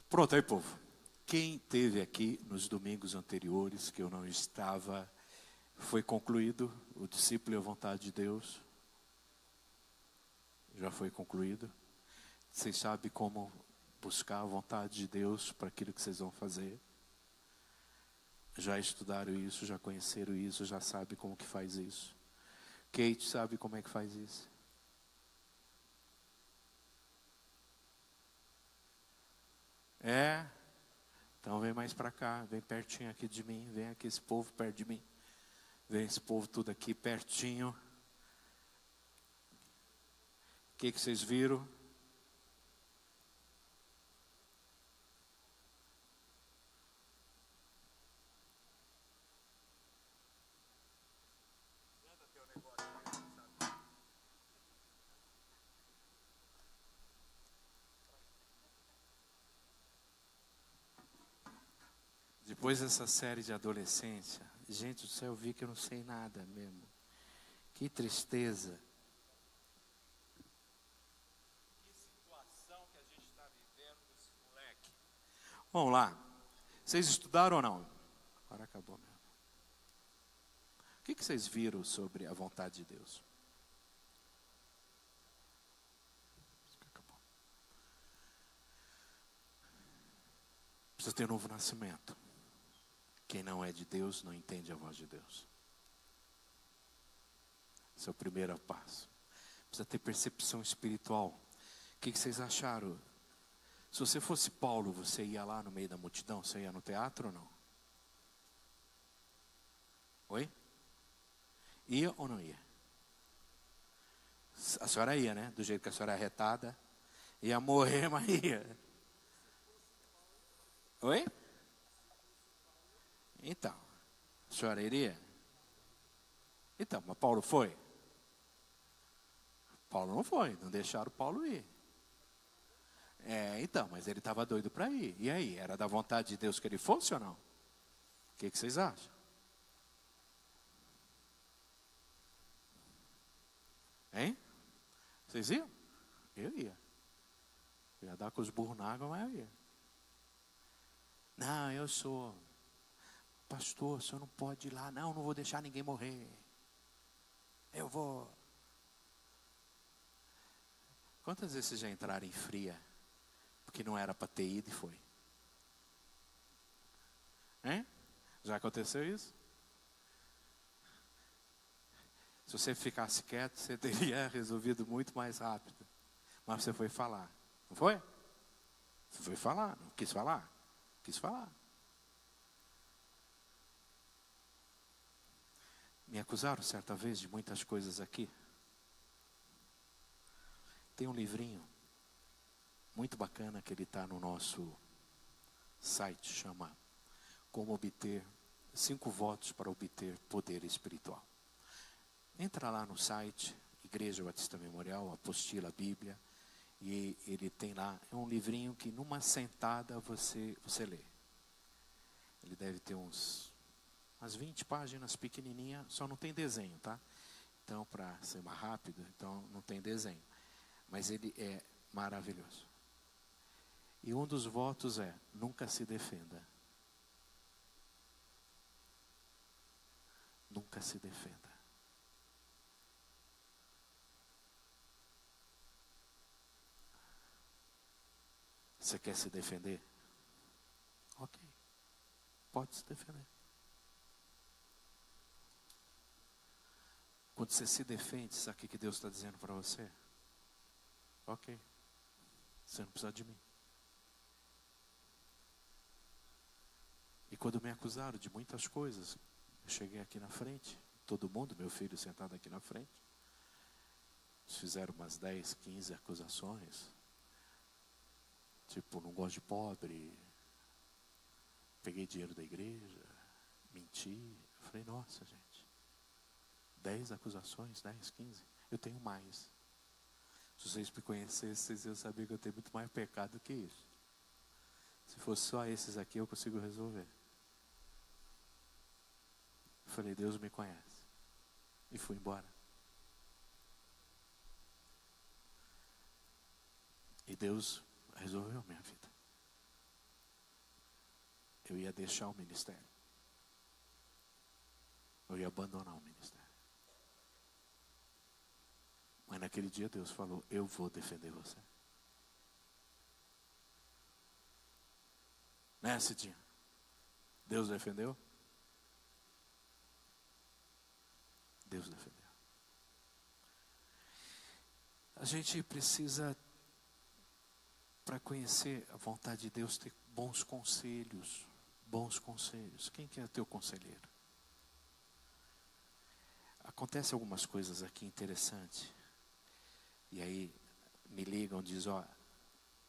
Pronto, aí, povo. Quem teve aqui nos domingos anteriores, que eu não estava, foi concluído o discípulo e a vontade de Deus? Já foi concluído? Vocês sabem como buscar a vontade de Deus para aquilo que vocês vão fazer? Já estudaram isso, já conheceram isso, já sabem como que faz isso? Kate sabe como é que faz isso? É? Então vem mais para cá, vem pertinho aqui de mim, vem aqui esse povo perto de mim. Vem esse povo tudo aqui pertinho. O que vocês viram? Depois dessa série de adolescência, gente do céu, eu vi que eu não sei nada mesmo. Que tristeza. Que situação que a gente está vivendo com esse moleque. Vamos lá. Vocês estudaram ou não? Agora acabou mesmo. O que vocês viram sobre a vontade de Deus? Acabou. Precisa ter um novo nascimento. Quem não é de Deus não entende a voz de Deus. Esse é o primeiro passo. Precisa ter percepção espiritual. O que vocês acharam? Se você fosse Paulo, você ia lá no meio da multidão? Você ia no teatro ou não? Oi? Ia ou não ia? A senhora ia, né? Do jeito que a senhora é arretada. Ia morrer, mas ia. Oi? Então, a senhora iria? Então, mas Paulo foi? Paulo não foi, não deixaram Paulo ir. Então, mas ele estava doido para ir. E aí, era da vontade de Deus que ele fosse ou não? O que vocês acham? Hein? Vocês iam? Eu ia. Eu ia dar com os burros na água, mas eu ia. Não, eu sou... Pastor, o senhor não pode ir lá. Não vou deixar ninguém morrer. Eu vou. Quantas vezes vocês já entraram em fria? Porque não era para ter ido e foi? Hein? Já aconteceu isso? Se você ficasse quieto, você teria resolvido muito mais rápido. Mas você foi falar. Não foi? Você foi falar. Não quis falar? Quis falar. Me acusaram certa vez de muitas coisas aqui. Tem um livrinho muito bacana que ele está no nosso site, chama Como Obter 5 Votos para Obter Poder Espiritual. Entra lá no site, Igreja Batista Memorial, Apostila Bíblia, e ele tem lá, é um livrinho que numa sentada você lê. Ele deve ter umas 20 páginas pequenininha, só não tem desenho, tá? Então, para ser mais rápido, então não tem desenho. Mas ele é maravilhoso. E um dos votos é, nunca se defenda. Nunca se defenda. Você quer se defender? Ok. Pode se defender. Quando você se defende, sabe o que Deus está dizendo para você? Ok, você não precisa de mim. E quando me acusaram de muitas coisas, eu cheguei aqui na frente, todo mundo, meu filho sentado aqui na frente, eles fizeram umas 10, 15 acusações, tipo, não gosto de pobre, peguei dinheiro da igreja, menti. Eu falei, nossa gente, 10 acusações, 10, 15, eu tenho mais. Se vocês me conhecessem, vocês iam saber que eu tenho muito mais pecado do que isso. Se fosse só esses aqui, eu consigo resolver. Eu falei, Deus me conhece. E fui embora. E Deus resolveu a minha vida. eu ia deixar o ministério. Eu ia abandonar o ministério. Mas naquele dia Deus falou, eu vou defender você. Né, Cidinha? Deus defendeu? Deus defendeu. A gente precisa, para conhecer a vontade de Deus, ter bons conselhos. Bons conselhos. Quem que é teu conselheiro? Acontece algumas coisas aqui interessantes. E aí me ligam, dizem, ó,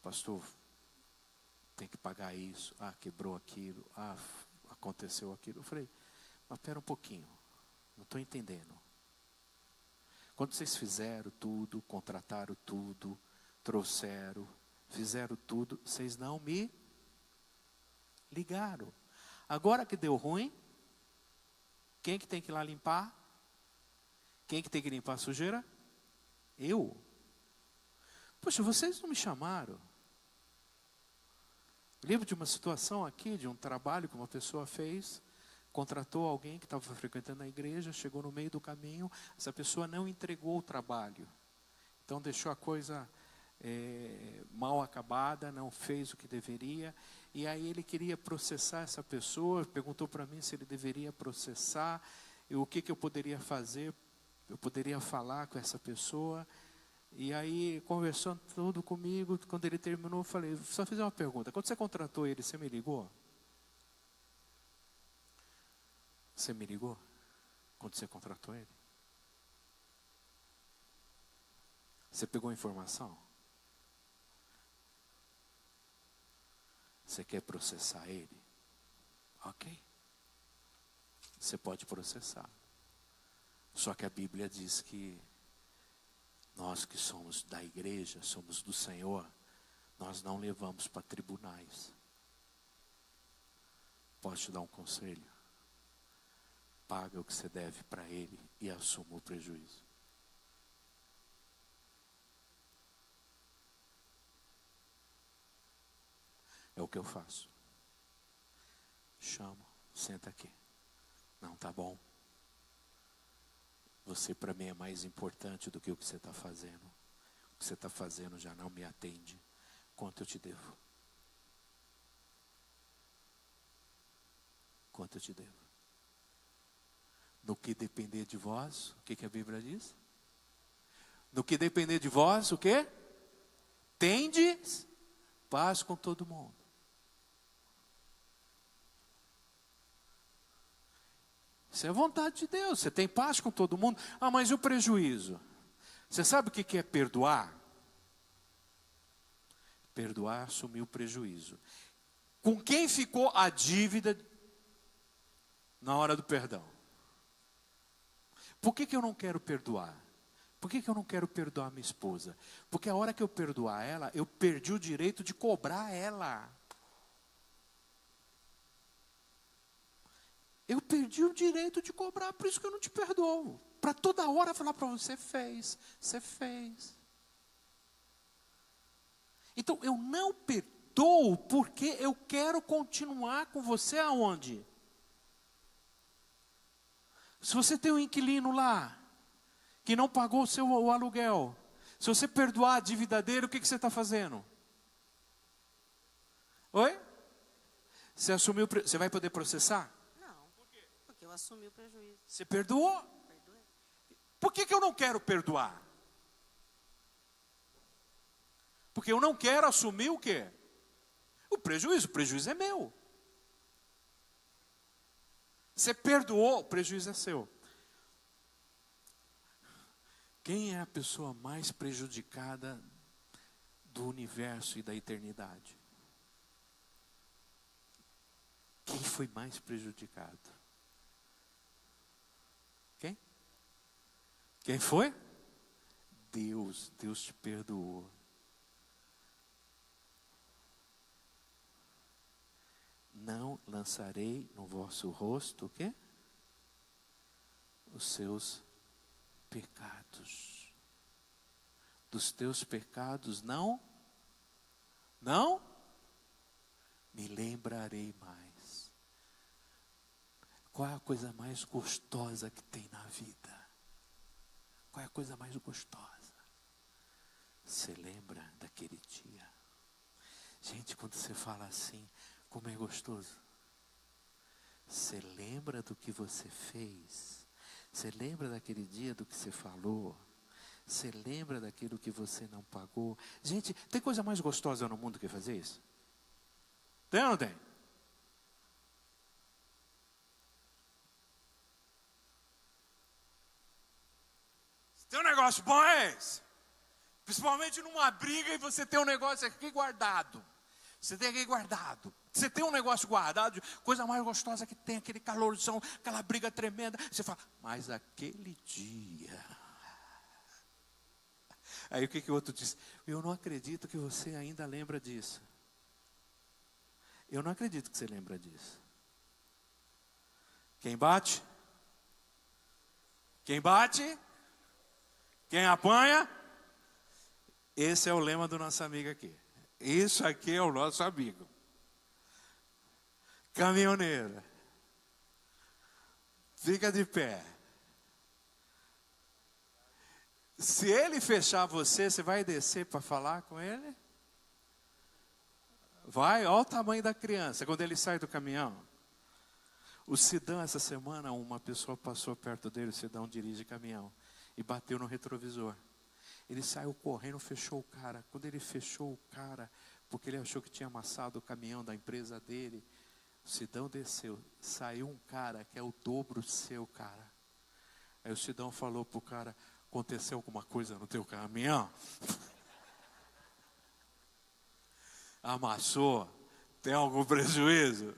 pastor, tem que pagar isso. Ah, quebrou aquilo. Ah, aconteceu aquilo. Eu falei, mas espera um pouquinho. Não estou entendendo. Quando vocês fizeram tudo, contrataram tudo, trouxeram, fizeram tudo, vocês não me ligaram. Agora que deu ruim, quem que tem que ir lá limpar? Quem que tem que limpar a sujeira? Eu. Poxa, vocês não me chamaram. Eu lembro de uma situação aqui, de um trabalho que uma pessoa fez, contratou alguém que estava frequentando a igreja, chegou no meio do caminho, essa pessoa não entregou o trabalho. Então deixou a coisa mal acabada, não fez o que deveria, e aí ele queria processar essa pessoa, perguntou para mim se ele deveria processar, e o que eu poderia fazer, eu poderia falar com essa pessoa. E aí, conversando tudo comigo, quando ele terminou, eu falei, só fiz uma pergunta. Quando você contratou ele, você me ligou? Você me ligou? Quando você contratou ele? Você pegou a informação? Você quer processar ele? Ok. Você pode processar. Só que a Bíblia diz que nós que somos da igreja, somos do Senhor, nós não levamos para tribunais. Posso te dar um conselho? Paga o que você deve para ele e assuma o prejuízo. É o que eu faço. Chamo, senta aqui. Não, tá bom. Você para mim é mais importante do que o que você está fazendo. O que você está fazendo já não me atende. Quanto eu te devo? Quanto eu te devo? No que depender de vós, o que a Bíblia diz? No que depender de vós, o quê? Tendes paz com todo mundo. Isso é a vontade de Deus. Você tem paz com todo mundo. Ah, mas e o prejuízo? Você sabe o que é perdoar? Perdoar, assumir o prejuízo. Com quem ficou a dívida na hora do perdão? Por que eu não quero perdoar? Por que eu não quero perdoar minha esposa? Porque a hora que eu perdoar ela, eu perdi o direito de cobrar ela. Eu perdi o direito de cobrar, por isso que eu não te perdoo. Para toda hora falar para você, você fez. Então, eu não perdoo porque eu quero continuar com você aonde? Se você tem um inquilino lá, que não pagou o aluguel, se você perdoar a dívida dele, o que você está fazendo? Oi? Você vai poder processar? Eu assumi o prejuízo. Você perdoou? Perdoei. Por que eu não quero perdoar? Porque eu não quero assumir o quê? O prejuízo é meu. Você perdoou, o prejuízo é seu. Quem é a pessoa mais prejudicada do universo e da eternidade? Quem foi mais prejudicado? Quem foi? Deus te perdoou. Não lançarei no vosso rosto o quê? Os seus pecados. Dos teus pecados não me lembrarei mais. Qual é a coisa mais gostosa que tem na vida? Qual é a coisa mais gostosa? Você lembra daquele dia? Gente, quando você fala assim, como é gostoso. Você lembra do que você fez? Você lembra daquele dia do que você falou? Você lembra daquilo que você não pagou? Gente, tem coisa mais gostosa no mundo que fazer isso? Tem ou não tem? Se tem um negócio bom é esse. Principalmente numa briga e você tem um negócio aqui guardado. Você tem aqui guardado. Você tem um negócio guardado, coisa mais gostosa que tem, aquele calorzão, aquela briga tremenda. Você fala, mas aquele dia. Aí o que o outro diz? Eu não acredito que você ainda lembra disso. Eu não acredito que você lembra disso. Quem bate? Quem bate? Quem apanha? Esse é o lema do nosso amigo aqui. Isso aqui é o nosso amigo. Caminhoneiro. Fica de pé. Se ele fechar você, você vai descer para falar com ele? Vai, olha o tamanho da criança, quando ele sai do caminhão. O Sidão, essa semana, uma pessoa passou perto dele, o Sidão dirige caminhão, e bateu no retrovisor. Ele saiu correndo, fechou o cara. Quando ele fechou o cara, porque ele achou que tinha amassado o caminhão da empresa dele, o Sidão desceu. Saiu um cara que é o dobro seu, cara. Aí o Sidão falou pro cara, aconteceu alguma coisa no teu caminhão? Amassou? Tem algum prejuízo?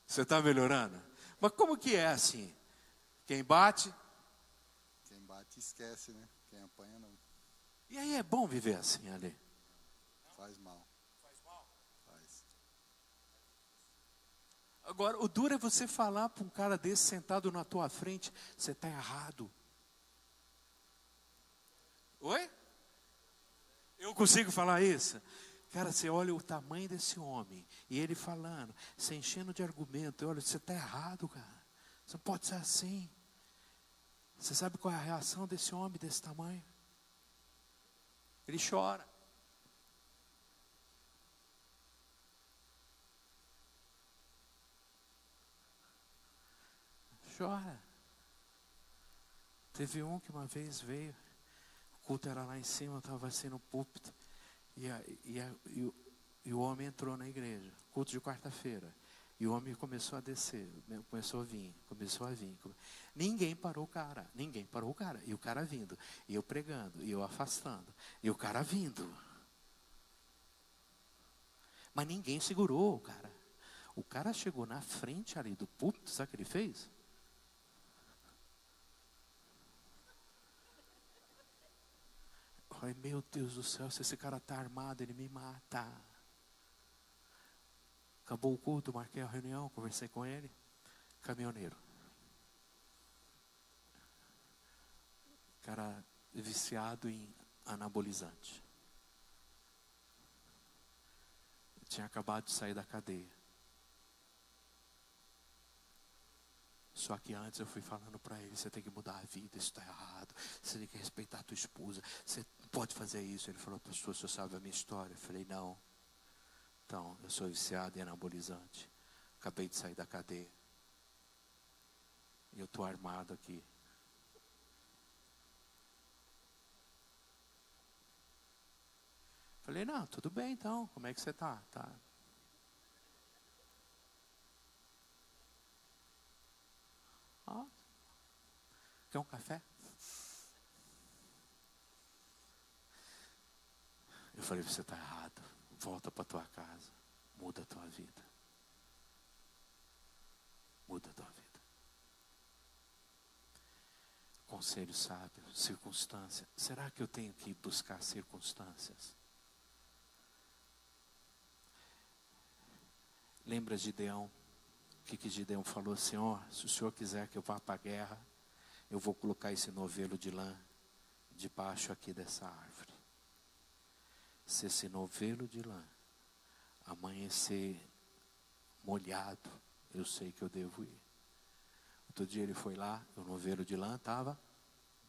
Você está melhorando? Mas como que é assim? Quem bate? Quem bate esquece, né? Quem apanha não. E aí é bom viver assim, ali? Faz mal. Faz. Agora, o duro é você falar para um cara desse sentado na tua frente, você está errado. Oi? Eu consigo falar isso? Cara, você olha o tamanho desse homem, e ele falando, você enchendo de argumento, olha, você está errado, cara. Você não pode ser assim. Você sabe qual é a reação desse homem desse tamanho? Ele chora. Chora. Teve um que uma vez veio, o culto era lá em cima, eu estava assim no púlpito, e o homem entrou na igreja, culto de quarta-feira. E o homem começou a descer, começou a vir. Ninguém parou o cara. E o cara vindo, e eu pregando, e eu afastando, e o cara vindo. Mas ninguém segurou o cara. O cara chegou na frente ali do púlpito, sabe o que ele fez? Ai, meu Deus do céu, se esse cara está armado, ele me mata. Acabou o culto, marquei a reunião, conversei com ele. Caminhoneiro. Cara viciado em anabolizante. Tinha acabado de sair da cadeia. Só que antes eu fui falando para ele, você tem que mudar a vida, isso está errado. Você tem que respeitar a tua esposa. Você não pode fazer isso. Ele falou, pastor, o senhor sabe a minha história? Eu falei, não. Então, eu sou viciado em anabolizante. Acabei de sair da cadeia. E eu estou armado aqui. Falei, não, tudo bem então. Como é que você está? Tá. Ah, quer um café? Eu falei, você está errado. Volta para tua casa. Muda a tua vida. Muda a tua vida. Conselho sábio, circunstância. Será que eu tenho que buscar circunstâncias? Lembra de Gideão? O que Gideão falou? Senhor, se o Senhor quiser que eu vá para a guerra, eu vou colocar esse novelo de lã debaixo aqui dessa árvore. Se esse novelo de lã amanhecer molhado, eu sei que eu devo ir. Outro dia ele foi lá, o novelo de lã estava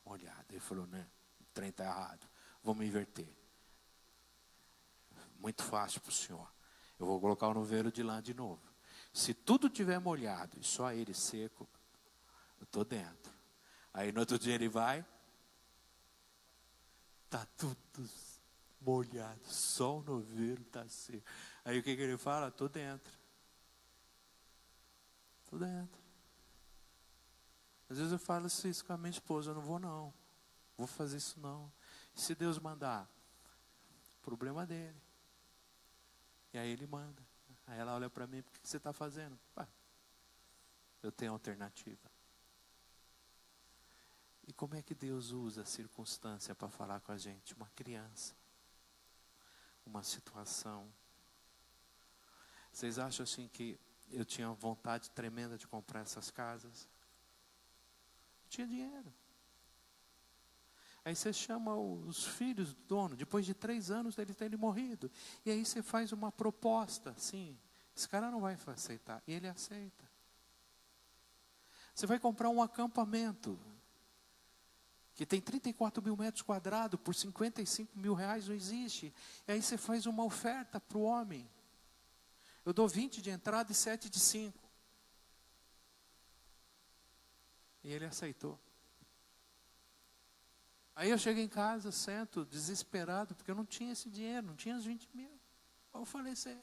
molhado. Ele falou, né, o trem está errado, vamos inverter. Muito fácil para o senhor. Eu vou colocar o novelo de lã de novo. Se tudo tiver molhado e só ele seco, eu estou dentro. Aí no outro dia ele vai, está tudo molhado, só o novelo está seco. Aí o que ele fala? Estou dentro. Estou dentro. Às vezes eu falo isso com a minha esposa, eu não vou fazer isso não. E se Deus mandar, problema dele. E aí ele manda. Aí ela olha para mim, o que você está fazendo? Pá, eu tenho alternativa. E como é que Deus usa a circunstância para falar com a gente? Uma criança, uma situação. Vocês acham assim que eu tinha vontade tremenda de comprar essas casas? Não tinha dinheiro. Aí você chama os filhos do dono, depois de 3 anos dele terem morrido. E aí você faz uma proposta, assim, esse cara não vai aceitar. E ele aceita. Você vai comprar um acampamento, que tem 34 mil metros quadrados, por 55 mil reais, não existe. E aí você faz uma oferta para o homem. Eu dou 20 de entrada e 7 de 5. E ele aceitou. Aí eu chego em casa, sento, desesperado, porque eu não tinha esse dinheiro, não tinha os 20 mil. Eu falei assim.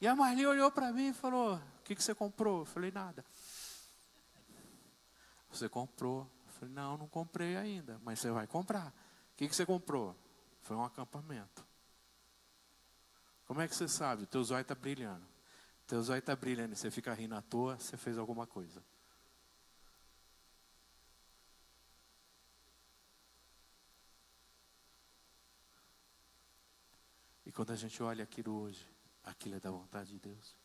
E a Marli olhou para mim e falou, o que você comprou? Eu falei, nada. Você comprou? Eu falei, não comprei ainda, mas você vai comprar. O que você comprou? Foi um acampamento. Como é que você sabe? O teu zóio está brilhando. O teu zóio está brilhando e você fica rindo à toa, você fez alguma coisa. E quando a gente olha aquilo hoje, aquilo é da vontade de Deus.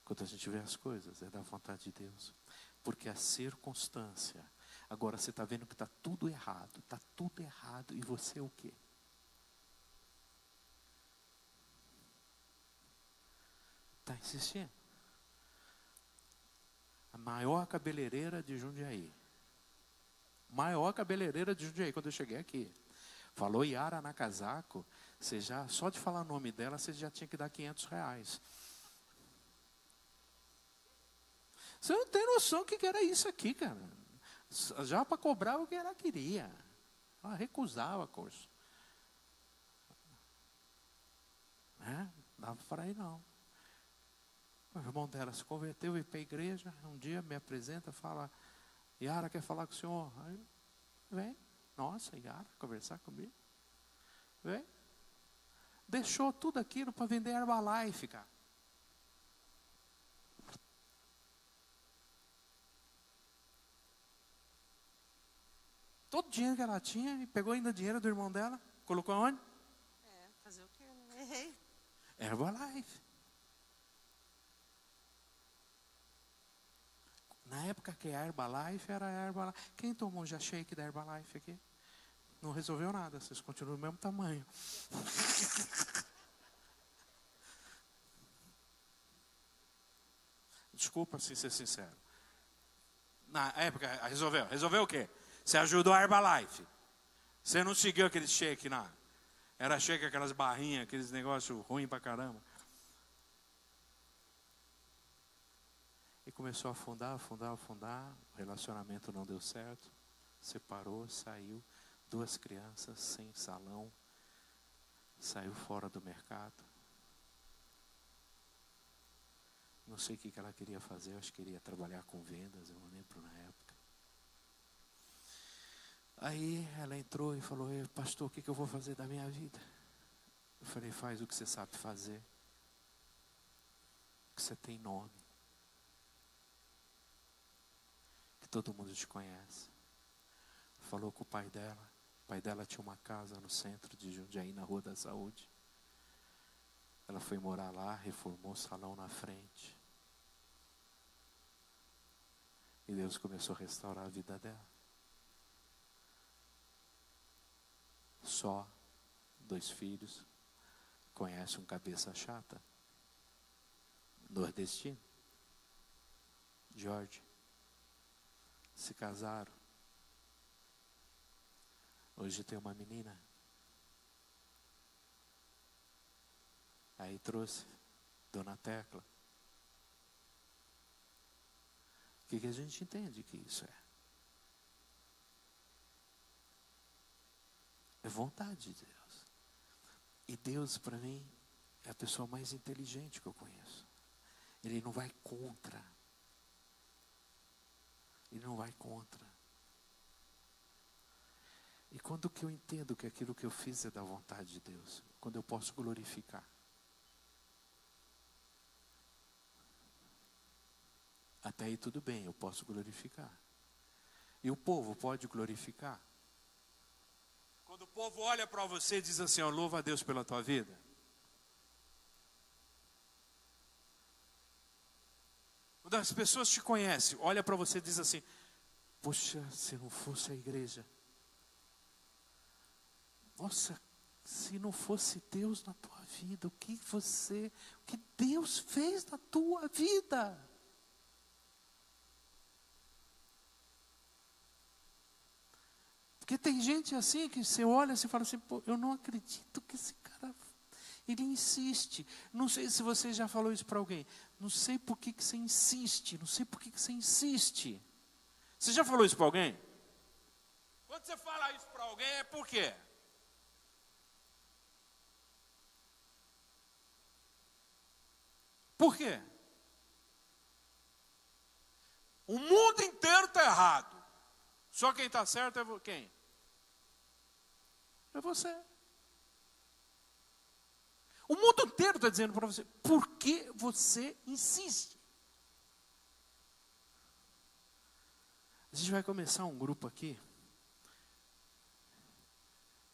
Quando a gente vê as coisas, é da vontade de Deus. Porque a circunstância, agora você está vendo que está tudo errado, e você é o quê? Está insistindo. A maior cabeleireira de Jundiaí. Quando eu cheguei aqui. Falou Yara Nakazawa, você já, só de falar o nome dela, você já tinha que dar 500 reais. Você não tem noção do que era isso aqui, cara. Já para cobrar o que ela queria. Ela recusava curso. Não dava para ir não. O irmão dela se converteu, veio para a igreja, um dia me apresenta, fala, Yara quer falar com o senhor. Aí, vem. Nossa, Yara, conversar comigo? Vem. Deixou tudo aquilo para vender Herbalife, cara. Todo o dinheiro que ela tinha, e pegou ainda dinheiro do irmão dela, colocou onde? Fazer o quê? Errei. Herbalife. Na época que a Herbalife era a Herbalife. Quem tomou já shake da Herbalife aqui? Não resolveu nada, vocês continuam do mesmo tamanho. Desculpa assim ser sincero. Na época, resolveu. Resolveu o quê? Você ajudou a Herbalife. Você não seguiu aquele shake lá. Era shake, aquelas barrinhas, aqueles negócios ruins pra caramba. E começou a afundar. O relacionamento não deu certo. Separou, saiu. 2 crianças, sem salão. Saiu fora do mercado. Não sei o que ela queria fazer. Eu acho que queria trabalhar com vendas. Eu não lembro na época. Aí ela entrou e falou, pastor, o que eu vou fazer da minha vida? Eu falei, faz o que você sabe fazer. Que você tem nome. Que todo mundo te conhece. Falou com o pai dela. O pai dela tinha uma casa no centro de Jundiaí, na Rua da Saúde. Ela foi morar lá, reformou o salão na frente. E Deus começou a restaurar a vida dela. Só 2 filhos. Conhece um cabeça chata? nordestino, Jorge, se casaram. Hoje tem uma menina. Aí trouxe Dona Tecla. O que a gente entende que isso é? É vontade de Deus. E Deus, para mim, é a pessoa mais inteligente que eu conheço. Ele não vai contra. Ele não vai contra. E quando que eu entendo que aquilo que eu fiz é da vontade de Deus? Quando eu posso glorificar. Até aí tudo bem, eu posso glorificar. E o povo pode glorificar. Quando o povo olha para você e diz assim, ó, louva a Deus pela tua vida. Quando as pessoas te conhecem, olha para você e diz assim, poxa, se não fosse a igreja. Nossa, se não fosse Deus na tua vida, o que Deus fez na tua vida? Porque tem gente assim que você olha e fala assim, pô, eu não acredito que esse cara, ele insiste. Não sei se você já falou isso para alguém. Não sei por que você insiste, não sei por que você insiste. Você já falou isso para alguém? Quando você fala isso para alguém é por quê? Por quê? O mundo inteiro está errado. Só quem está certo é quem? É você. O mundo inteiro está dizendo para você, por que você insiste? A gente vai começar um grupo aqui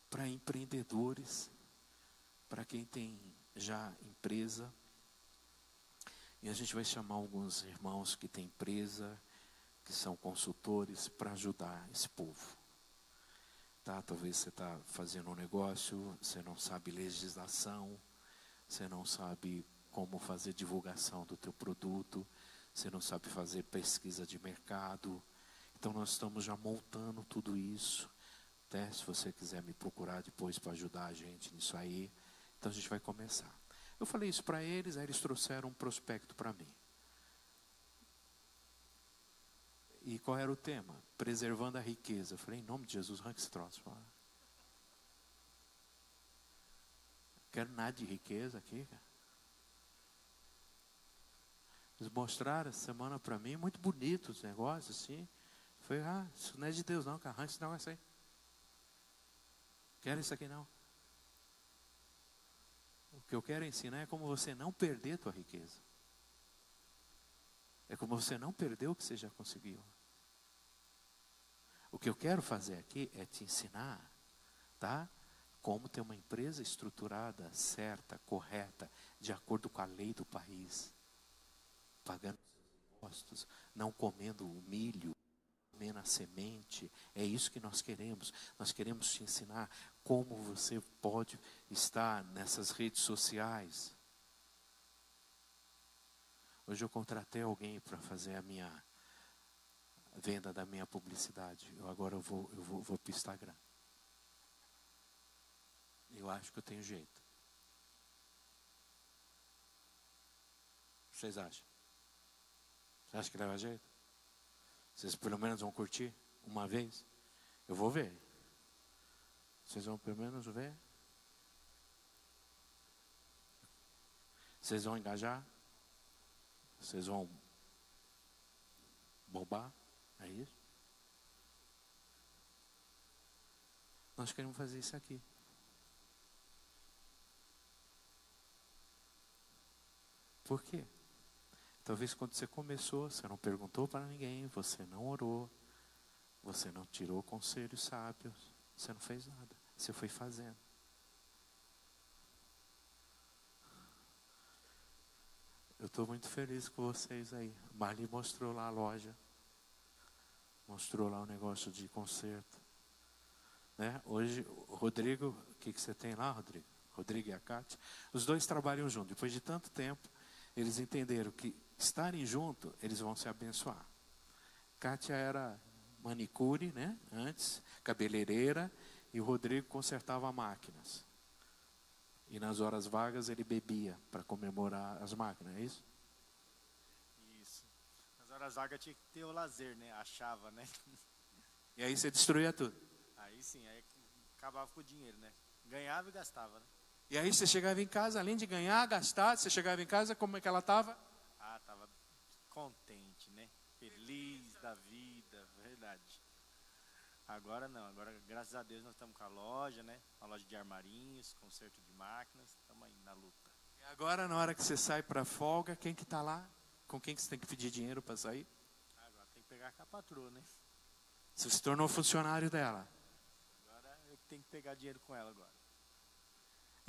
para empreendedores, para quem tem já empresa. E a gente vai chamar alguns irmãos que têm empresa, que são consultores, para ajudar esse povo. Tá? Talvez você está fazendo um negócio, você não sabe legislação, você não sabe como fazer divulgação do teu produto, você não sabe fazer pesquisa de mercado. Então nós estamos já montando tudo isso. Até se você quiser me procurar depois para ajudar a gente nisso aí. Então a gente vai começar. Eu falei isso para eles, aí eles trouxeram um prospecto para mim. E qual era o tema? Preservando a riqueza. Eu falei, em nome de Jesus, arranca esse troço. Não quero nada de riqueza aqui, cara. Eles mostraram essa semana para mim, muito bonito os negócios, assim. Eu falei, isso não é de Deus não, cara, arranca esse negócio aí. Quero isso aqui não. O que eu quero ensinar é como você não perder a tua riqueza. É como você não perder o que você já conseguiu. O que eu quero fazer aqui é te ensinar, tá? Como ter uma empresa estruturada, certa, correta, de acordo com a lei do país. Pagando impostos, não comendo o milho, comendo a semente. É isso que nós queremos. Nós queremos te ensinar como você pode estar nessas redes sociais. Hoje eu contratei alguém para fazer a minha venda da minha publicidade. Agora eu vou para o Instagram. Eu acho que eu tenho jeito. Vocês acham? Você acha que leva jeito? Vocês pelo menos vão curtir uma vez? Eu vou ver. Vocês vão pelo menos ver? Vocês vão engajar? Vocês vão bombar? É isso? Nós queremos fazer isso aqui. Por quê? Talvez quando você começou, você não perguntou para ninguém, você não orou, você não tirou conselhos sábios, você não fez nada, você foi fazendo. Eu estou muito feliz com vocês aí. Marli mostrou lá a loja, mostrou lá o negócio de conserto. Né? Hoje, o Rodrigo, o que você tem lá, Rodrigo? Rodrigo e a Cátia, os dois trabalham juntos. Depois de tanto tempo, Eles entenderam que estarem juntos, eles vão se abençoar. Kátia era manicure, né? Antes, cabeleireira, e o Rodrigo consertava máquinas. E nas horas vagas ele bebia para comemorar as máquinas, é isso? Isso. Nas horas vagas tinha que ter o lazer, né? Achava, né? E aí você destruía tudo. Aí sim, aí acabava com o dinheiro, né? Ganhava e gastava, né? E aí você chegava em casa, além de ganhar, gastar, você chegava em casa, como é que ela estava? Ah, tava contente, né? Feliz da vida, verdade. Agora não, agora graças a Deus nós estamos com a loja, né? Uma loja de armarinhos, conserto de máquinas, estamos aí na luta. E agora, na hora que você sai para folga, quem que está lá? Com quem que você tem que pedir dinheiro para sair? Agora tem que pegar com a patroa, né? Você se tornou funcionário dela. Agora eu tenho que pegar dinheiro com ela agora.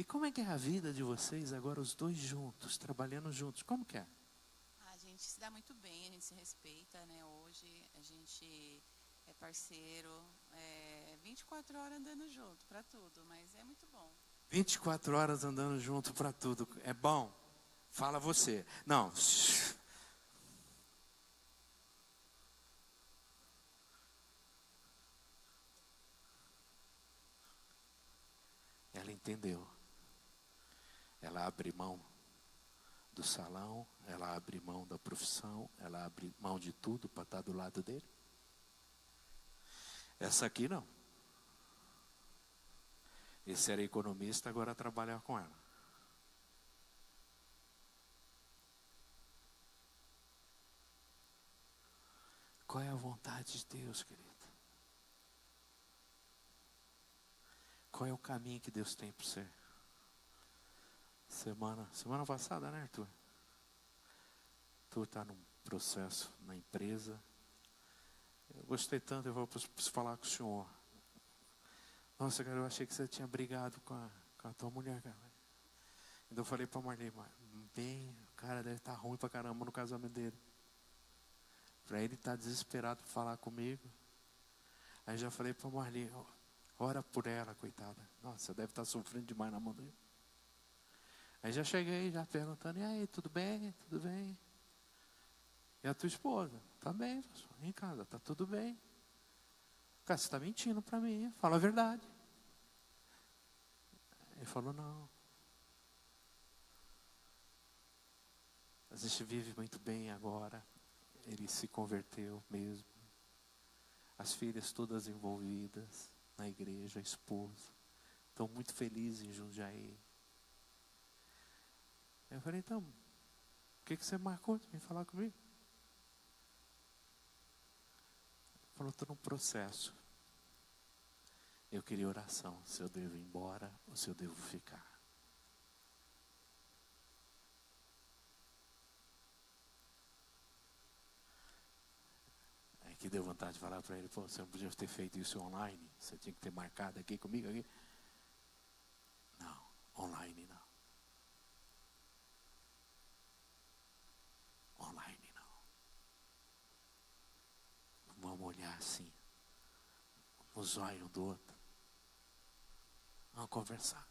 E como é que é a vida de vocês agora, os dois juntos, trabalhando juntos? Como que é? A gente se dá muito bem, a gente se respeita, né? Hoje a gente é parceiro, 24 horas andando junto para tudo, mas é muito bom. 24 horas andando junto para tudo. É bom? Fala você. Não. Ela entendeu. Ela abre mão do salão, ela abre mão da profissão, ela abre mão de tudo para estar do lado dele. Essa aqui não. Esse era economista, agora trabalha com ela. Qual é a vontade de Deus, querido? Qual é o caminho que Deus tem para você? Semana passada, né, Arthur? Arthur está num processo na empresa. Eu gostei tanto, eu vou falar com o senhor. Nossa, cara, eu achei que você tinha brigado com a tua mulher, cara. Então eu falei para Marli, bem, o cara deve estar ruim pra caramba no casamento dele. Para ele estar desesperado para falar comigo. Aí já falei para Marli, ora por ela, coitada. Nossa, deve estar sofrendo demais na mão dele. Aí já cheguei, já perguntando, e aí, tudo bem? Tudo bem? E a tua esposa? Tá bem, pastor, em casa, tá tudo bem. Cara, você está mentindo para mim, fala a verdade. Ele falou, não. A gente vive muito bem agora. Ele se converteu mesmo. As filhas todas envolvidas na igreja, a esposa. Estão muito felizes em Jundiaí. Eu falei, então, o que você marcou de vir falar comigo? Ele falou, estou num processo. Eu queria oração, se eu devo ir embora ou se eu devo ficar. Aí que deu vontade de falar para ele, pô, você não podia ter feito isso online? Você tinha que ter marcado aqui comigo? Aqui. Não, online não. Online não. Vamos olhar assim, nos olhos um do outro. Vamos conversar.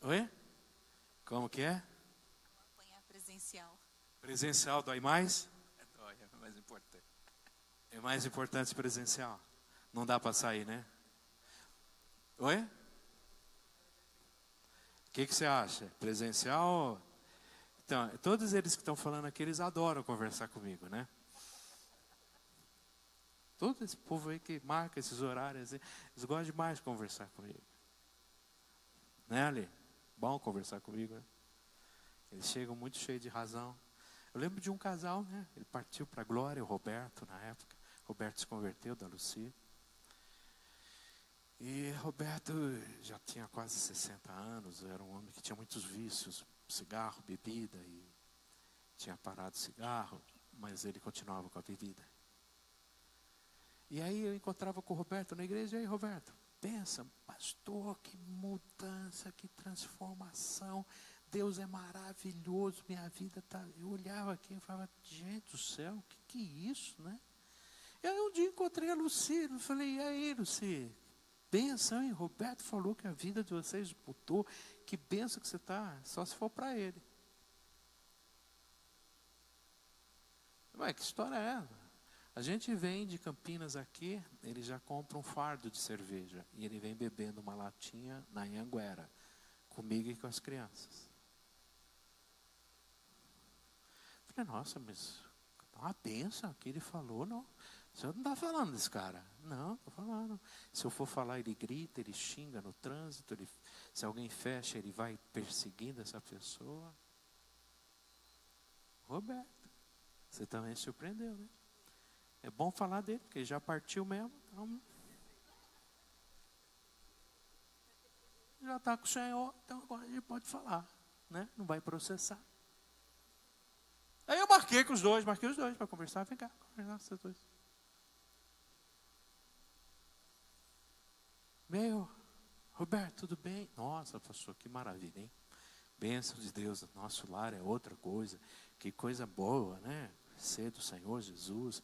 Oi? Como que é? Apanhar presencial. Presencial dói mais? Dói, é mais importante. É mais importante presencial. Não dá para sair, né? Oi? O que você acha? Presencial? Então, todos eles que estão falando aqui, eles adoram conversar comigo, né? Todo esse povo aí que marca esses horários, eles gostam demais de conversar comigo. Né, Ali? Bom conversar comigo, né? Eles chegam muito cheios de razão. Eu lembro de um casal, né? Ele partiu para a glória, o Roberto, na época. Roberto se converteu da Lucia. E Roberto já tinha quase 60 anos, era um homem que tinha muitos vícios, cigarro, bebida, e tinha parado o cigarro, mas ele continuava com a bebida. E aí eu encontrava com o Roberto na igreja, e aí, Roberto, pensa, pastor, que mudança, que transformação, Deus é maravilhoso, minha vida está... Eu olhava aqui e falava, gente do céu, que é isso, né? E aí um dia encontrei a Lucy, eu falei, e aí, Lucy, Benção, hein? Roberto falou que a vida de vocês mudou. Que benção que você está, só se for para ele. Ué, que história é essa? A gente vem de Campinas aqui, ele já compra um fardo de cerveja. E ele vem bebendo uma latinha na Anhanguera, comigo e com as crianças. Falei, nossa, mas uma benção aqui, ele falou, não. O senhor não está falando desse cara. Não, estou falando. Se eu for falar, ele grita, ele xinga no trânsito, se alguém fecha, ele vai perseguindo essa pessoa. Roberto, você também surpreendeu, né? É bom falar dele, porque ele já partiu mesmo. Então, já está com o Senhor, então agora a gente pode falar, né? Não vai processar. Aí eu marquei os dois para conversar. Vem cá, conversar com vocês dois. Meu, Roberto, tudo bem? Nossa, pastor, que maravilha, hein? Bênção de Deus, nosso lar é outra coisa. Que coisa boa, né? Ser do Senhor Jesus.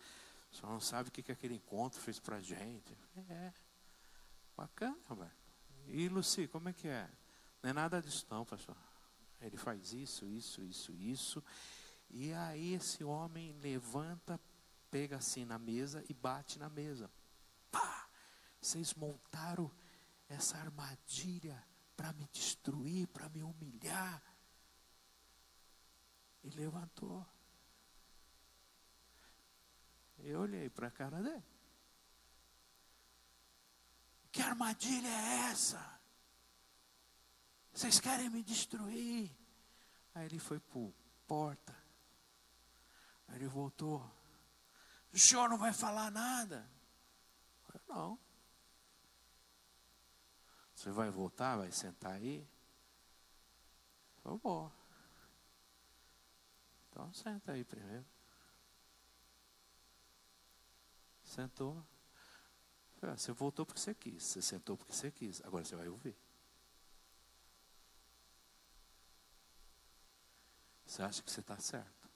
Só não sabe o que aquele encontro fez pra gente. Bacana, Roberto. E Luci, como é que é? Não é nada disso não, pastor. Ele faz isso. E aí esse homem levanta, pega assim na mesa e bate na mesa. Pá! Vocês montaram essa armadilha para me destruir, para me humilhar. E levantou. Eu olhei para a cara dele. Que armadilha é essa? Vocês querem me destruir? Aí ele foi para a porta. Aí ele voltou. O senhor não vai falar nada? Eu falei, não. Você vai voltar, vai sentar aí? Eu vou. Então senta aí primeiro. Sentou. Falei, você voltou porque você quis. Você sentou porque você quis. Agora você vai ouvir. Você acha que você está certo?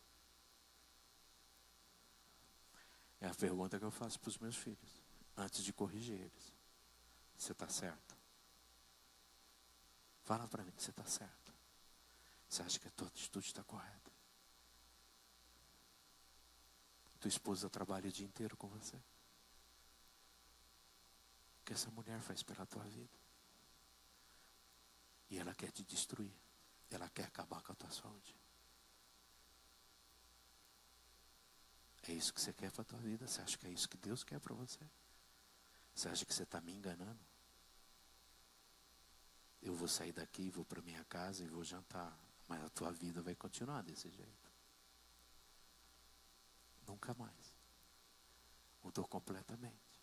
É a pergunta que eu faço para os meus filhos. Antes de corrigir eles. Você está certo? Fala para mim, você está certo? Você acha que a tua atitude está correta? Tua esposa trabalha o dia inteiro com você? O que essa mulher faz pela tua vida? E ela quer te destruir. Ela quer acabar com a tua saúde. É isso que você quer para a tua vida? Você acha que é isso que Deus quer para você? Você acha que você está me enganando? Eu vou sair daqui, vou para minha casa e vou jantar. Mas a tua vida vai continuar desse jeito. Nunca mais. Mudou completamente.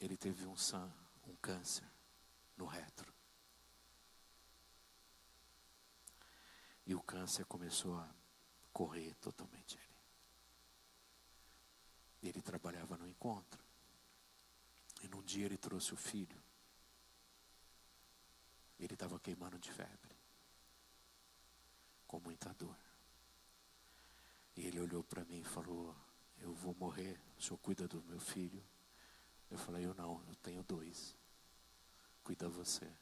Ele teve um câncer no retro. E o câncer começou a correr totalmente ele. Ele trabalhava no encontro. E num dia ele trouxe o filho. Ele estava queimando de febre. Com muita dor. E ele olhou para mim e falou, eu vou morrer, o senhor cuida do meu filho? Eu falei, eu não, eu tenho 2. Cuida você.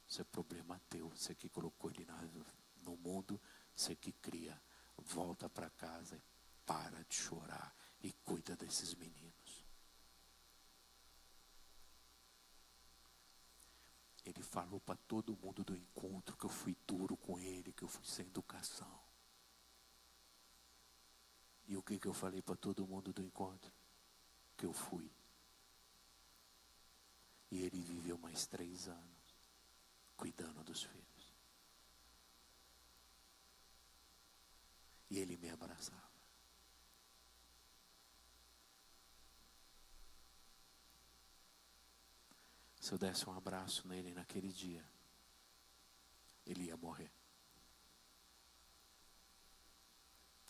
Isso é problema teu, você que colocou ele no mundo, você que cria. Volta para casa e para de chorar e cuida desses meninos. Ele falou para todo mundo do encontro que eu fui duro com ele, que eu fui sem educação. E o que eu falei para todo mundo do encontro? Que eu fui. E ele viveu mais 3 anos, cuidando dos filhos. E ele me abraçava. Se eu desse um abraço nele naquele dia, ele ia morrer.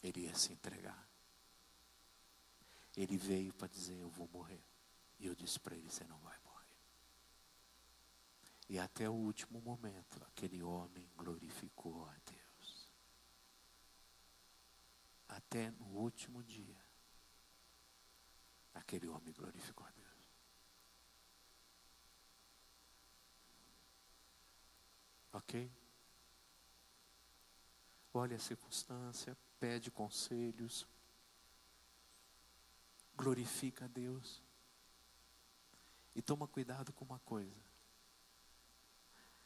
Ele ia se entregar. Ele veio para dizer, eu vou morrer. E eu disse para ele, você não vai morrer. E até o último momento, aquele homem glorificou a Deus. Até no último dia. Aquele homem glorificou a Deus. Ok? Olha a circunstância, pede conselhos, glorifica a Deus. E toma cuidado com uma coisa.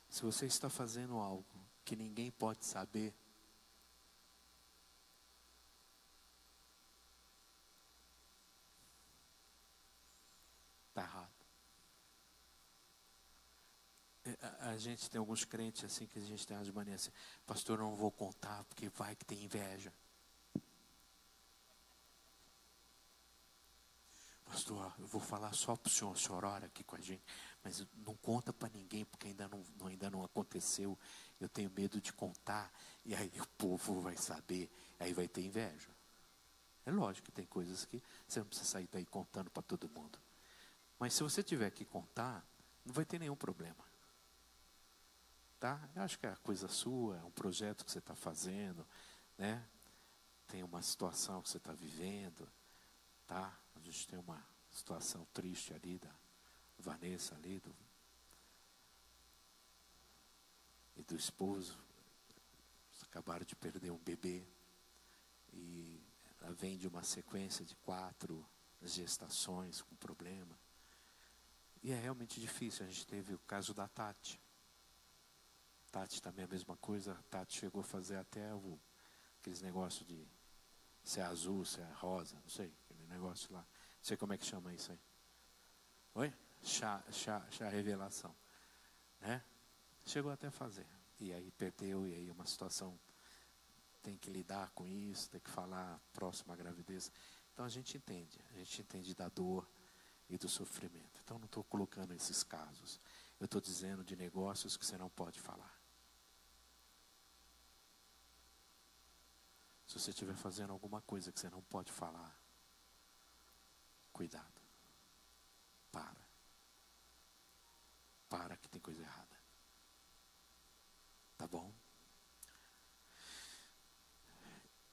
Se você está fazendo algo que ninguém pode saber, está errado. A gente tem alguns crentes assim que a gente tem umas manias assim, pastor, eu não vou contar porque vai que tem inveja. Pastor, eu vou falar só para o senhor ora aqui com a gente, mas não conta para ninguém porque ainda não aconteceu. Eu tenho medo de contar e aí o povo vai saber, aí vai ter inveja. É lógico que tem coisas que você não precisa sair daí contando para todo mundo. Mas se você tiver que contar, não vai ter nenhum problema. Tá? Eu acho que é a coisa sua, é um projeto que você está fazendo, né? Tem uma situação que você está vivendo, tá? A gente tem uma situação triste ali da Vanessa ali, e do esposo. Eles acabaram de perder um bebê. E ela vem de uma sequência de 4 gestações com problema. E é realmente difícil. A gente teve o caso da Tati. Tati também é a mesma coisa. A Tati chegou a fazer até aqueles negócios de se é azul, se é rosa, não sei, aquele negócio lá. Não sei como é que chama isso aí. Oi? Chá revelação. Né? Chegou até a fazer. E aí perdeu, e aí uma situação, tem que lidar com isso, tem que falar próximo à gravidez. Então a gente entende da dor e do sofrimento. Então não estou colocando esses casos. Eu estou dizendo de negócios que você não pode falar. Se você estiver fazendo alguma coisa que você não pode falar, cuidado. Para que tem coisa errada. Tá bom?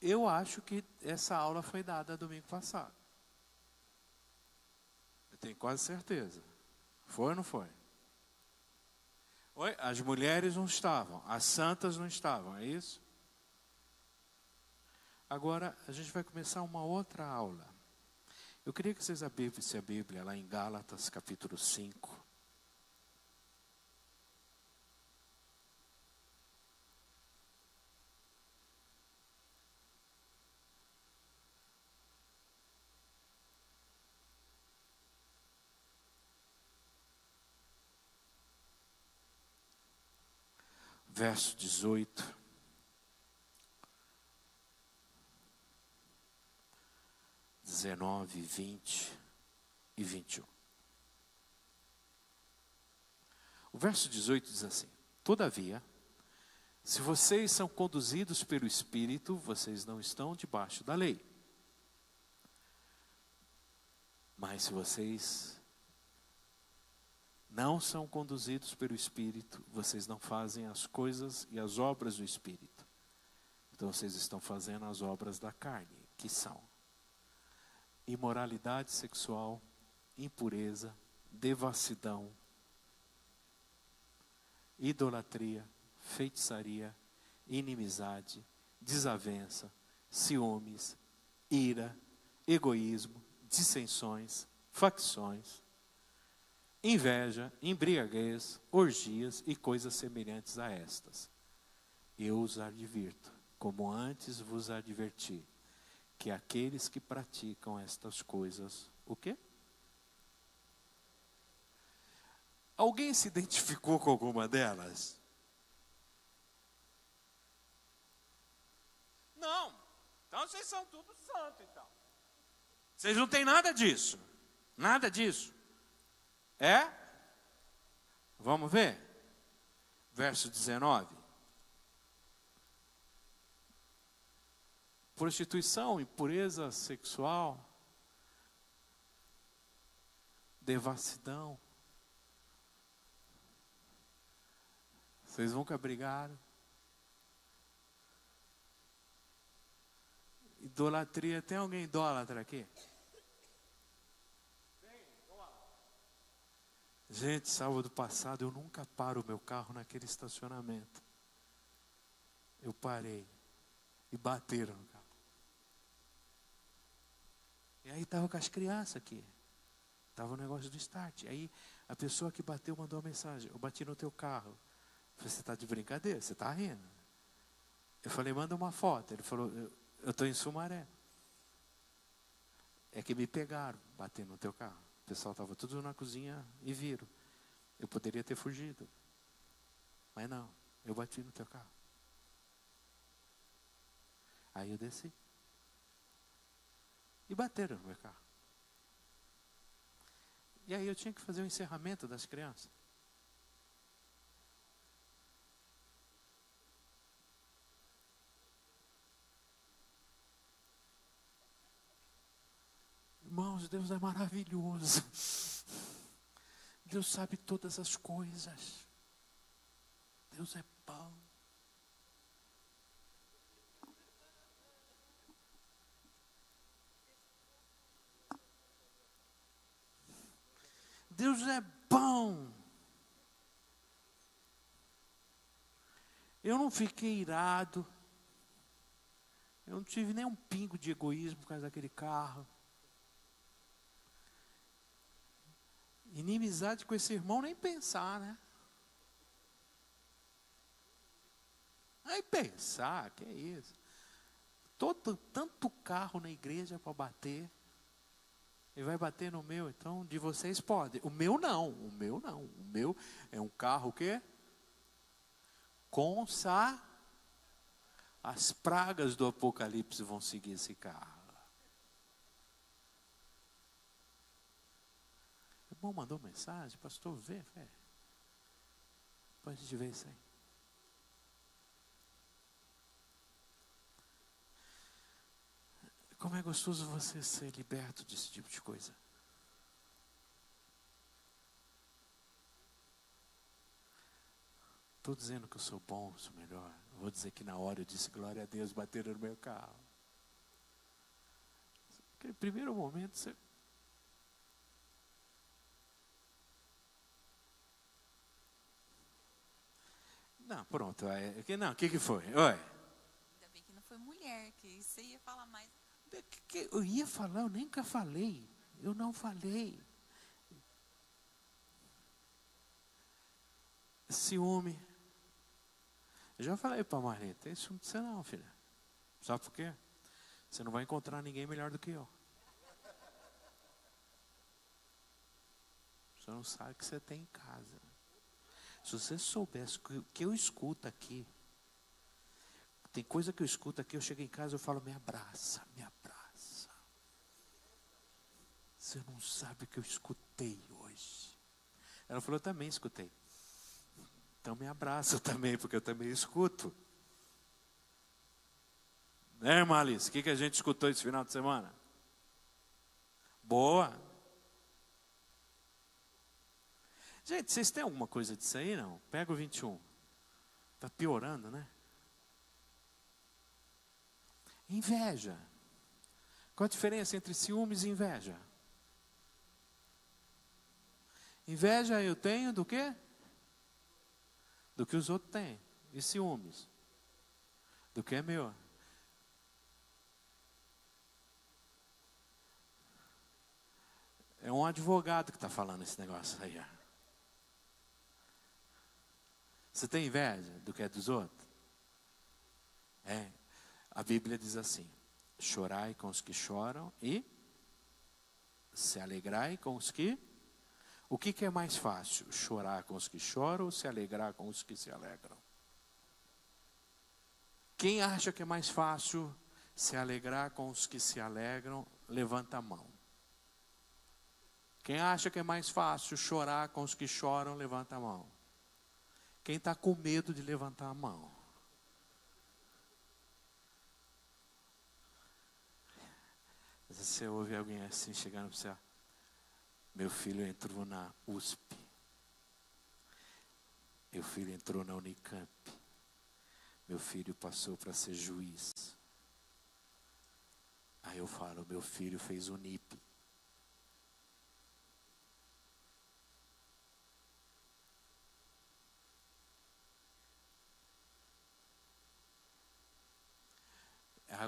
Eu acho que essa aula foi dada domingo passado. Eu tenho quase certeza. Foi ou não foi? Oi? As mulheres não estavam, as santas não estavam, é isso? Agora, a gente vai começar uma outra aula. Eu queria que vocês abrissem a Bíblia lá em Gálatas, capítulo 5. Verso 18. 19, 20 e 21. O verso 18 diz assim: todavia, se vocês são conduzidos pelo Espírito, vocês não estão debaixo da lei. Mas se vocês não são conduzidos pelo Espírito, vocês não fazem as coisas e as obras do Espírito. Então vocês estão fazendo as obras da carne, que são imoralidade sexual, impureza, devassidão, idolatria, feitiçaria, inimizade, desavença, ciúmes, ira, egoísmo, dissensões, facções, inveja, embriaguez, orgias e coisas semelhantes a estas. Eu os advirto, como antes vos adverti, que aqueles que praticam estas coisas, o quê? Alguém se identificou com alguma delas? Não. Então vocês são tudo santo, então. Vocês não têm nada disso. Nada disso. É? Vamos ver? Verso 19. Prostituição, impureza sexual, devassidão. Vocês nunca brigaram? Idolatria, tem alguém idólatra aqui? Gente, sábado passado eu nunca paro o meu carro naquele estacionamento. Eu parei e bateram no carro. E aí estava com as crianças aqui. Estava o negócio do start. Aí a pessoa que bateu mandou uma mensagem: eu bati no teu carro. Eu falei: você está de brincadeira? Você está rindo? Eu falei: manda uma foto. Ele falou: eu estou em Sumaré. É que me pegaram batendo no teu carro. O pessoal estava tudo na cozinha e viram. Eu poderia ter fugido. Mas não, eu bati no teu carro. Aí eu desci. E bateram no meu carro. E aí eu tinha que fazer o encerramento das crianças. Irmãos, Deus é maravilhoso. Deus sabe todas as coisas. Deus é bom. Deus é bom. Eu não fiquei irado. Eu não tive nem um pingo de egoísmo por causa daquele carro. Inimizade com esse irmão, nem pensar, né? Nem pensar, que é isso? Tanto carro na igreja para bater. Ele vai bater no meu, então de vocês pode. O meu não. O meu é um carro que as pragas do Apocalipse vão seguir esse carro. O irmão mandou mensagem, pastor, vê. Depois a gente vê isso aí. Como é gostoso você ser liberto desse tipo de coisa. Estou dizendo que eu sou bom, sou melhor. Vou dizer que na hora eu disse: glória a Deus, bateram no meu carro. Naquele primeiro momento você... Não, pronto. O que foi? Oi. Ainda bem que não foi mulher, que você ia falar mais. Eu ia falar, eu nunca falei. Eu não falei. Ciúme. Eu já falei para a Marlene: tem ciúme de você não, filha. Sabe por quê? Você não vai encontrar ninguém melhor do que eu. Você não sabe o que você tem em casa. Se você soubesse o que eu escuto aqui, tem coisa que eu escuto aqui, eu chego em casa e eu falo: me abraça, me abraça. Você não sabe o que eu escutei hoje. Ela falou: eu também escutei. Então me abraça também, porque eu também escuto. Né, irmã Alice? O que a gente escutou esse final de semana? Boa. Gente, vocês têm alguma coisa disso aí, não? Pega o 21. Está piorando, né? Inveja. Qual a diferença entre ciúmes e inveja? Inveja eu tenho do quê? Do que os outros têm. E ciúmes? Do que é meu. É um advogado que está falando esse negócio aí. Você tem inveja do que é dos outros? É. A Bíblia diz assim: chorai com os que choram e se alegrai com os que... O que é mais fácil? Chorar com os que choram ou se alegrar com os que se alegram? Quem acha que é mais fácil se alegrar com os que se alegram, levanta a mão. Quem acha que é mais fácil chorar com os que choram, levanta a mão. Quem está com medo de levantar a mão? Às vezes você ouve alguém assim chegando para você: meu filho entrou na USP. Meu filho entrou na Unicamp. Meu filho passou para ser juiz. Aí eu falo: meu filho fez Unip.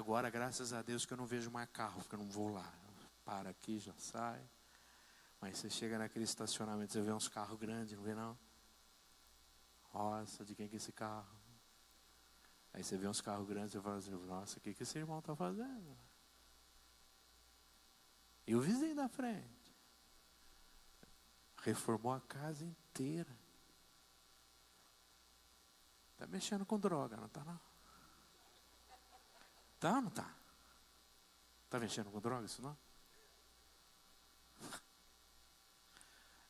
agora, graças a Deus, que eu não vejo mais carro, porque eu não vou lá. Para aqui, já sai. Mas você chega naquele estacionamento, você vê uns carros grandes, não vê não? Nossa, de quem que é esse carro? Aí você vê uns carros grandes, você fala assim, nossa, o que esse irmão está fazendo? E o vizinho da frente? Reformou a casa inteira. Está mexendo com droga, não está não? Tá ou não tá? Está mexendo com droga isso não?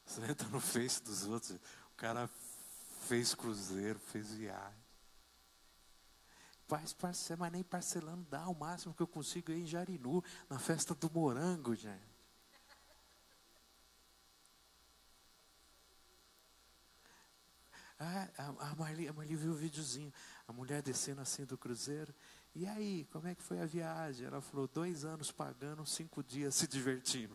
Você entra no Face dos outros, o cara fez cruzeiro, fez viagem. Faz parcela, mas nem parcelando dá o máximo que eu consigo ir em Jarinu, na festa do morango, gente. A Marli viu o videozinho, a mulher descendo assim do cruzeiro. E aí, como é que foi a viagem? Ela falou, 2 anos pagando, 5 dias se divertindo.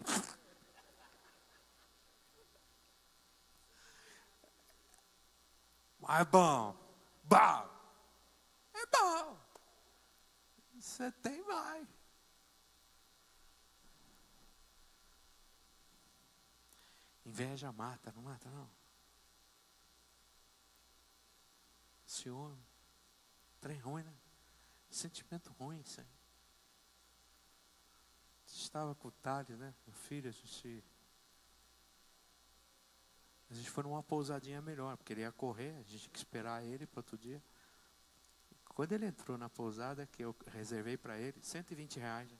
Mas é bom. É bom. Você tem, vai. Inveja mata, não mata não? Ciúme. Trem ruim, né? Sentimento ruim, isso aí. Estava com o Thales, né? Meu filho, a gente foi numa pousadinha melhor, porque ele ia correr, a gente tinha que esperar ele para outro dia. Quando ele entrou na pousada, que eu reservei para ele, R$120.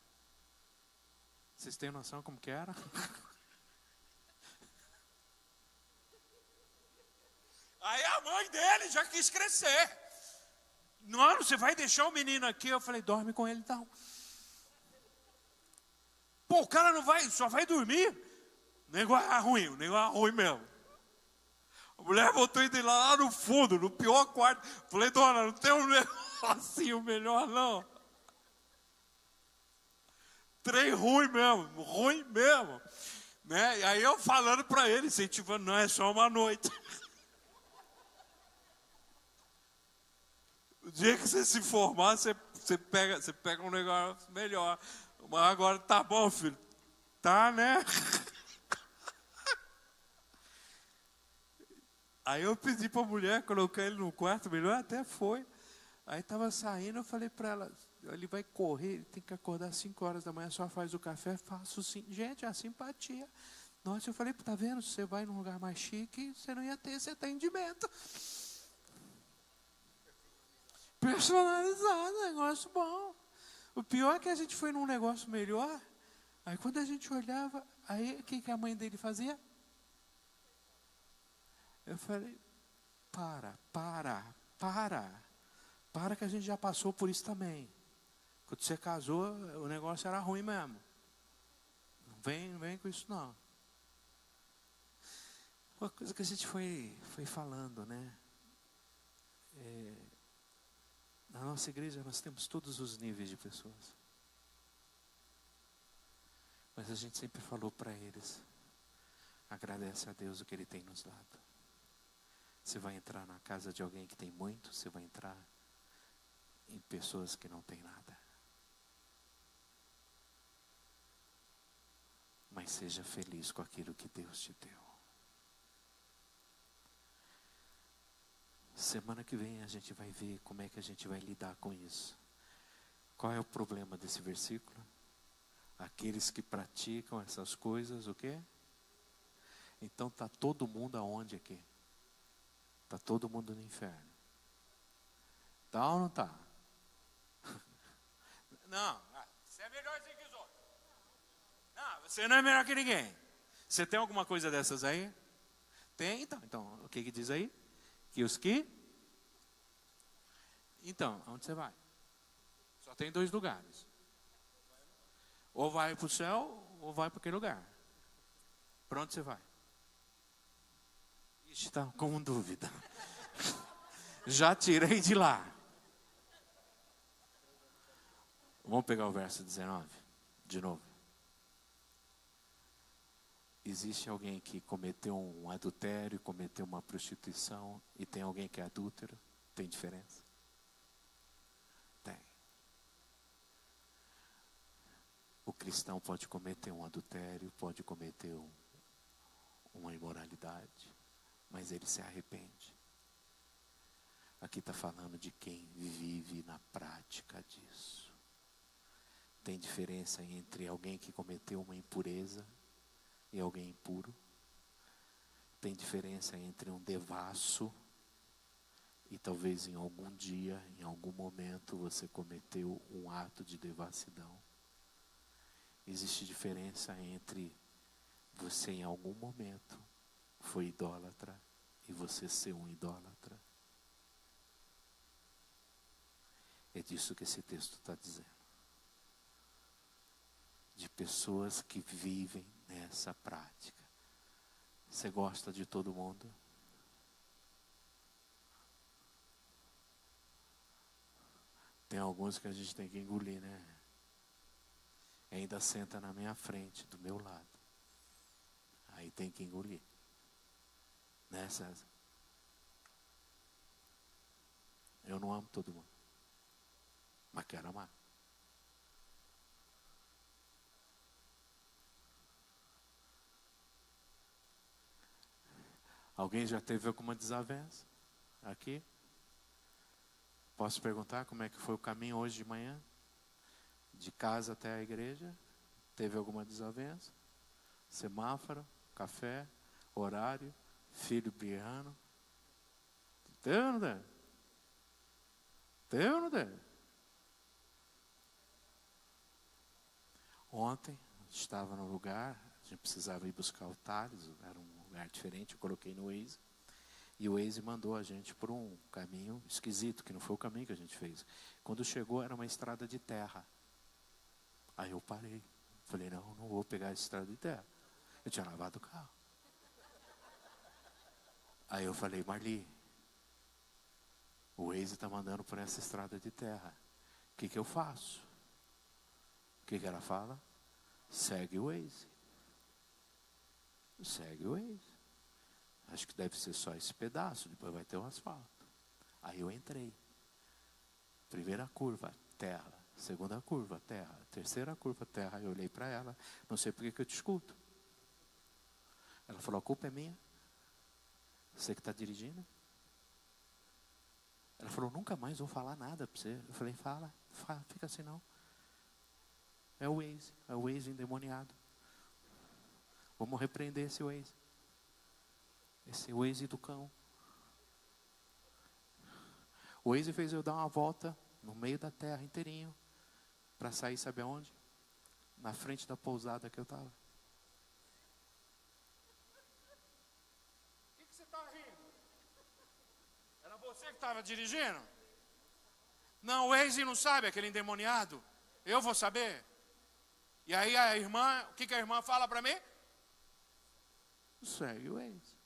Vocês têm noção como que era? Aí a mãe dele já quis crescer. Não, você vai deixar o menino aqui? Eu falei, dorme com ele então. Pô, o cara não vai, só vai dormir? O negócio é ruim mesmo. A mulher botou ele lá no fundo, no pior quarto. Falei, dona, não tem um negocinho melhor não. Trem ruim mesmo. Né? E aí eu falando para ele, incentivando, não, é só uma noite. O dia que você se formar, você pega um negócio melhor. Mas agora tá bom, filho. Tá, né? Aí eu pedi para a mulher colocar ele no quarto, melhor até foi. Aí estava saindo, eu falei para ela, ele vai correr, ele tem que acordar às 5 horas da manhã, só faz o café, faço sim. Gente, é a simpatia. Nossa, eu falei, tá vendo, se você vai num lugar mais chique, você não ia ter esse atendimento. Personalizado, negócio bom. O pior é que a gente foi num negócio melhor, aí quando a gente olhava, aí o que a mãe dele fazia? Eu falei, para que a gente já passou por isso também. Quando você casou, o negócio era ruim mesmo. Não vem com isso não. Uma coisa que a gente foi falando, né? Na nossa igreja nós temos todos os níveis de pessoas. Mas a gente sempre falou para eles, agradece a Deus o que Ele tem nos dado. Você vai entrar na casa de alguém que tem muito, você vai entrar em pessoas que não têm nada. Mas seja feliz com aquilo que Deus te deu. Semana que vem a gente vai ver como é que a gente vai lidar com isso. Qual é o problema desse versículo? Aqueles que praticam essas coisas, o quê? Então está todo mundo aonde aqui? Está todo mundo no inferno. Tá ou não está? Não, você é melhor que os outros. Não, você não é melhor que ninguém. Você tem alguma coisa dessas aí? Tem, então o que diz aí? Que os que? Então, aonde você vai? Só tem 2 lugares. Ou vai para o céu, ou vai para aquele lugar. Para onde você vai? Ixi, está com dúvida. Já tirei de lá. Vamos pegar o verso 19, de novo. Existe alguém que cometeu um adultério, cometeu uma prostituição, e tem alguém que é adúltero? Tem diferença? Tem. cristão pode cometer um adultério, pode cometer uma imoralidade, mas ele se arrepende. Aqui está falando de quem vive na prática disso. Tem diferença entre alguém que cometeu uma impureza e alguém impuro. Tem diferença entre um devasso e talvez em algum dia, em algum momento, você cometeu um ato de devassidão. Existe diferença entre você em algum momento foi idólatra e você ser um idólatra. É disso que esse texto está dizendo. De pessoas que vivem nessa prática. Você gosta de todo mundo? Tem alguns que a gente tem que engolir, né? Ainda senta na minha frente, do meu lado. Aí tem que engolir. Né, César? Eu não amo todo mundo. Mas quero amar. Alguém já teve alguma desavença aqui? Posso perguntar como é que foi o caminho hoje de manhã? De casa até a igreja? Teve alguma desavença? Semáforo, café, horário, filho birrando? Teve ou não teve? Teve ou não teve? Ontem, estava no lugar, a gente precisava ir buscar o Thales, era um lugar diferente, eu coloquei no Waze. E o Waze mandou a gente por um caminho esquisito, que não foi o caminho que a gente fez. Quando chegou, era uma estrada de terra. Aí eu parei. Falei, não vou pegar essa estrada de terra. Eu tinha lavado o carro. Aí eu falei, Marli, o Waze está mandando por essa estrada de terra. O que eu faço? O que ela fala? Segue o Waze. Segue o Waze. Acho que deve ser só esse pedaço, depois vai ter o asfalto. Aí eu entrei. Primeira curva, terra. Segunda curva, terra. Terceira curva, terra. Eu olhei para ela, não sei por que eu te escuto. Ela falou, a culpa é minha. Você que está dirigindo? Ela falou, nunca mais vou falar nada para você. Eu falei, fala, fica assim não. É o Waze endemoniado. Vamos repreender esse Waze. Esse Waze do cão. O Waze fez eu dar uma volta no meio da terra inteirinho. Para sair, sabe aonde? Na frente da pousada que eu estava. O que você está rindo? Era você que estava dirigindo? Não, o Waze não sabe, aquele endemoniado. Eu vou saber. E aí a irmã, o que a irmã fala para mim? Segue o Waze.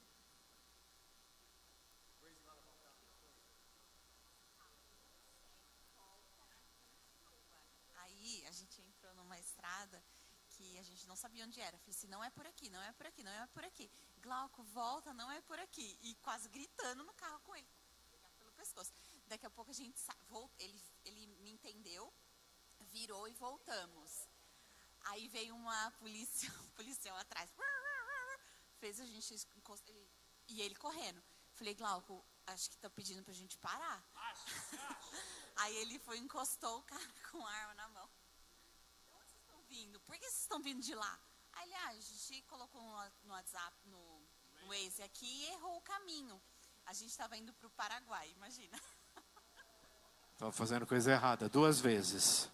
Aí a gente entrou numa estrada que a gente não sabia onde era. Falei assim, não é por aqui, não é por aqui, não é por aqui. Glauco, volta, não é por aqui. E quase gritando no carro com ele. Pegar pelo pescoço. Daqui a pouco a gente ele me entendeu, virou e voltamos. Aí veio uma policial atrás. Fez a gente encostar. E ele correndo. Falei, Glauco, acho que tá pedindo pra gente parar. Aí ele foi e encostou o cara com a arma na mão. De onde vocês estão vindo? Por que vocês estão vindo de lá? Aí ele, a gente colocou no WhatsApp, no Waze aqui e errou o caminho. A gente estava indo pro Paraguai, imagina. Estava fazendo coisa errada 2 vezes.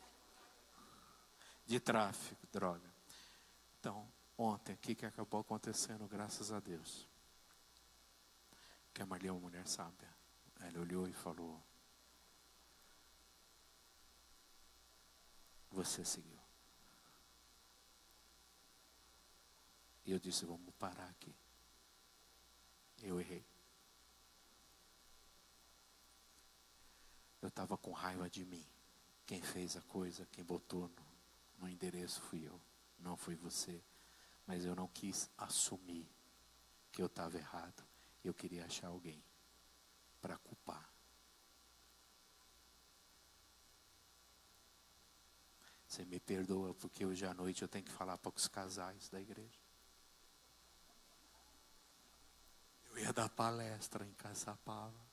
De tráfico, droga. Então, ontem, o que acabou acontecendo, graças a Deus? Que a Marli é uma mulher sábia. Ela olhou e falou, você seguiu. E eu disse, vamos parar aqui. Eu errei. Eu estava com raiva de mim. Quem fez a coisa, quem botou no endereço fui eu. Não foi você. Mas eu não quis assumir que eu estava errado. Eu queria achar alguém para culpar. Você me perdoa porque hoje à noite eu tenho que falar para os casais da igreja. Eu ia dar palestra em Caçapava.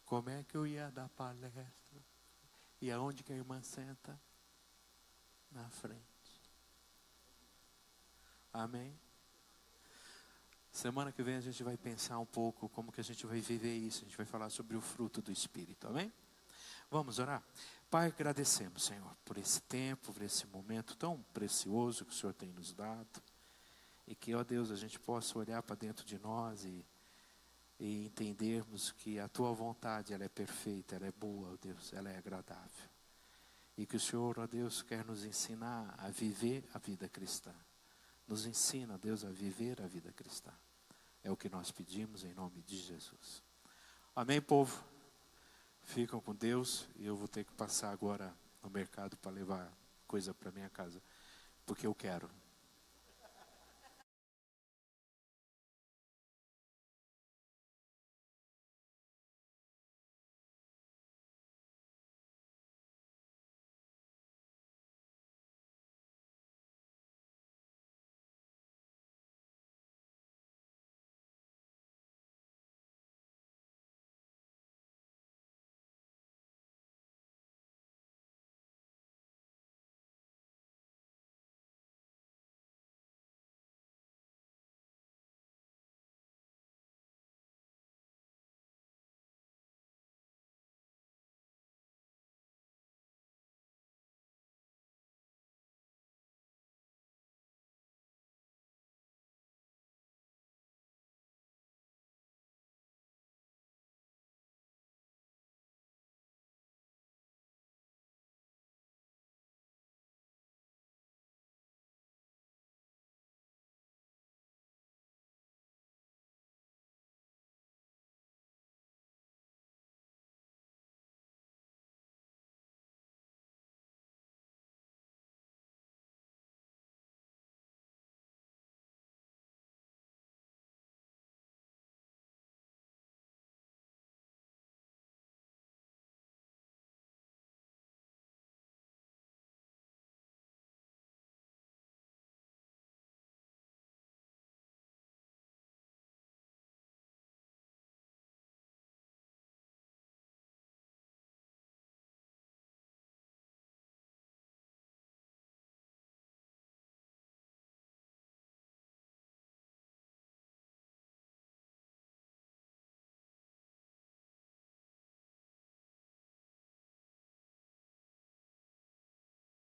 Como é que eu ia dar palestra? E aonde que a irmã senta? Na frente. Amém? Semana que vem a gente vai pensar um pouco como que a gente vai viver isso. A gente vai falar sobre o fruto do Espírito. Amém? Vamos orar? Pai, agradecemos, Senhor, por esse tempo, por esse momento tão precioso que o Senhor tem nos dado. E que, ó Deus, a gente possa olhar para dentro de nós e entendermos que a Tua vontade, ela é perfeita, ela é boa, ó Deus, ela é agradável. E que o Senhor, ó Deus, quer nos ensinar a viver a vida cristã. Nos ensina, Deus, a viver a vida cristã. É o que nós pedimos em nome de Jesus. Amém, povo? Ficam com Deus e eu vou ter que passar agora no mercado para levar coisa para minha casa. Porque eu quero.